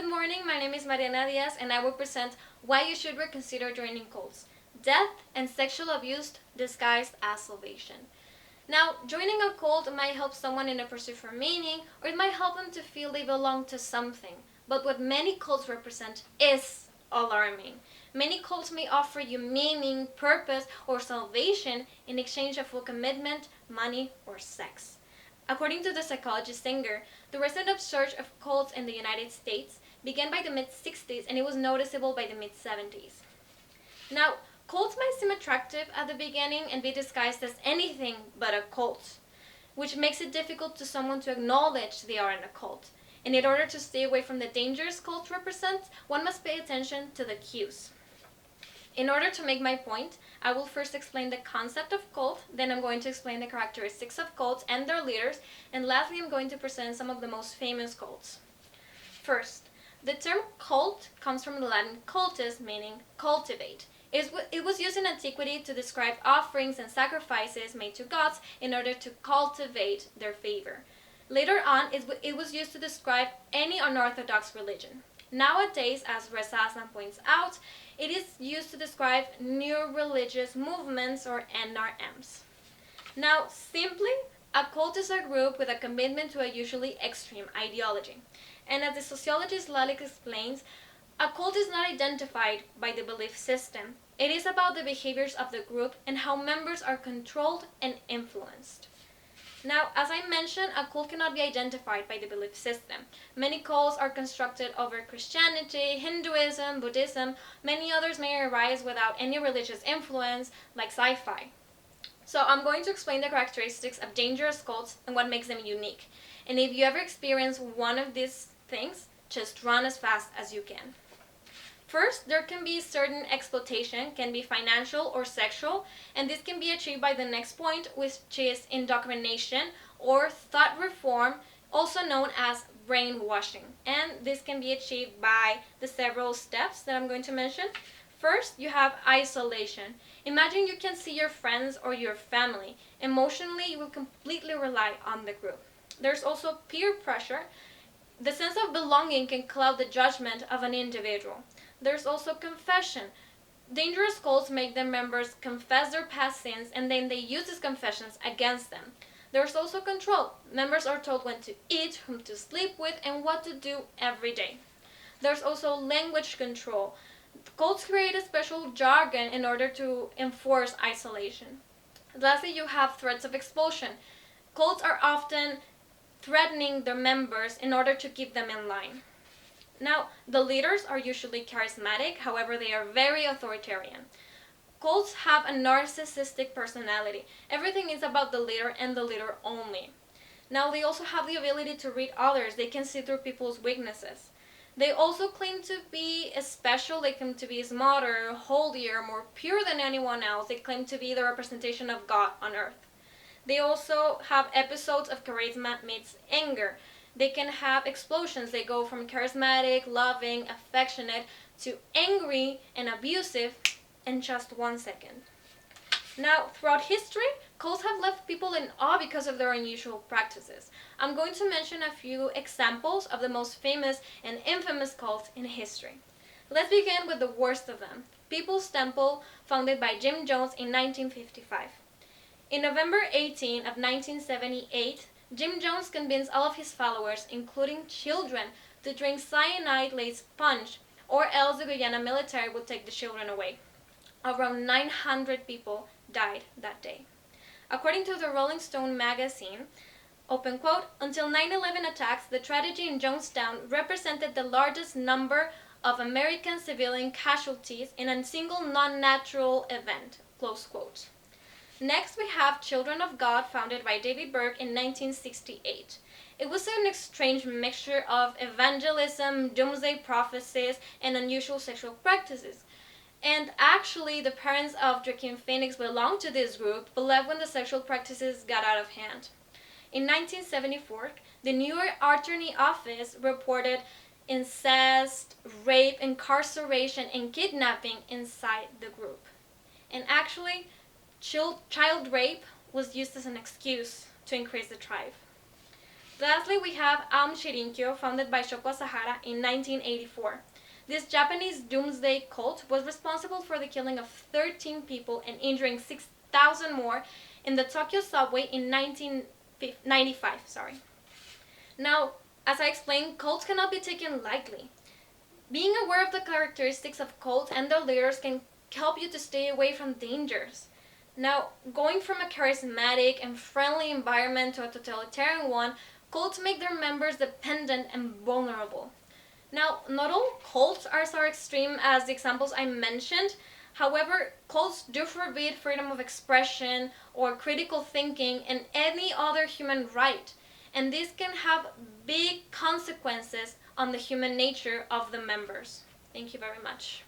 good morning. My name is Mariana Diaz, and I will present why you should reconsider joining cults: death and sexual abuse disguised as salvation. Now, joining a cult might help someone in a pursuit for meaning, or it might help them to feel they belong to something. But what many cults represent is alarming. Many cults may offer you meaning, purpose, or salvation in exchange of full commitment, money, or sex. According to the psychologist Singer, the recent upsurge of cults in the United States began by the mid-60s and it was noticeable by the mid-70s. Now, cults might seem attractive at the beginning and be disguised as anything but a cult, which makes it difficult to someone to acknowledge they are in a cult. And in order to stay away from the dangers cults represent, one must pay attention to the cues. In order to make my point, I will first explain the concept of cult, then I'm going to explain the characteristics of cults and their leaders, and lastly I'm going to present some of the most famous cults. First, the term cult comes from the Latin cultus, meaning cultivate. It was used in antiquity to describe offerings and sacrifices made to gods in order to cultivate their favor. Later on, it was used to describe any unorthodox religion. Nowadays, as Resaslan points out, it is used to describe new religious movements or NRMs. Now, simply, a cult is a group with a commitment to a usually extreme ideology. And as the sociologist Lalick explains, a cult is not identified by the belief system. It is about the behaviors of the group and how members are controlled and influenced. Now, as I mentioned, a cult cannot be identified by the belief system. Many cults are constructed over Christianity, Hinduism, Buddhism. Many others may arise without any religious influence, like sci-fi. So I'm going to explain the characteristics of dangerous cults and what makes them unique. And if you ever experience one of these things, just run as fast as you can. First, there can be certain exploitation, can be financial or sexual, and this can be achieved by the next point, which is indoctrination or thought reform, also known as brainwashing. And this can be achieved by the several steps that I'm going to mention. First, you have isolation. Imagine you can see your friends or your family. Emotionally, you will completely rely on the group. There's also peer pressure. The sense of belonging can cloud the judgment of an individual. There's also confession. Dangerous cults make their members confess their past sins and then they use these confessions against them. There's also control. Members are told when to eat, whom to sleep with, and what to do every day. There's also language control. Cults create a special jargon in order to enforce isolation. Lastly, you have threats of expulsion. Cults are often threatening their members in order to keep them in line. Now, the leaders are usually charismatic, however, they are very authoritarian. Cults have a narcissistic personality. Everything is about the leader and the leader only. Now, they also have the ability to read others. They can see through people's weaknesses. They also claim to be special. They claim to be smarter, holier, more pure than anyone else. They claim to be the representation of God on earth. They also have episodes of charisma meets anger. They can have explosions. They go from charismatic, loving, affectionate to angry and abusive in just 1 second. Now, throughout history, cults have left people in awe because of their unusual practices. I'm going to mention a few examples of the most famous and infamous cults in history. Let's begin with the worst of them, People's Temple, founded by Jim Jones in 1955. In November 18 of 1978, Jim Jones convinced all of his followers, including children, to drink cyanide-laced punch, or else the Guyana military would take the children away. Around 900 people died that day. According to the Rolling Stone magazine, open quote, until 9/11 attacks, the tragedy in Jonestown represented the largest number of American civilian casualties in a single non-natural event, close quote. Next, we have Children of God, founded by David Burke in 1968. It was an strange mixture of evangelism, doomsday prophecies, and unusual sexual practices. And actually, the parents of Joaquin Phoenix belonged to this group, but left when the sexual practices got out of hand. In 1974, the New York Attorney Office reported incest, rape, incarceration, and kidnapping inside the group. And actually, child rape was used as an excuse to increase the tribe. Lastly, we have Aum Shirinkyo, founded by Shoko Asahara in 1984. This Japanese doomsday cult was responsible for the killing of 13 people and injuring 6,000 more in the Tokyo subway in 1995. Now, as I explained, cults cannot be taken lightly. Being aware of the characteristics of cults and their leaders can help you to stay away from dangers. Now, going from a charismatic and friendly environment to a totalitarian one, cults make their members dependent and vulnerable. Now, not all cults are so extreme as the examples I mentioned. However, cults do forbid freedom of expression or critical thinking and any other human right. And this can have big consequences on the human nature of the members. Thank you very much.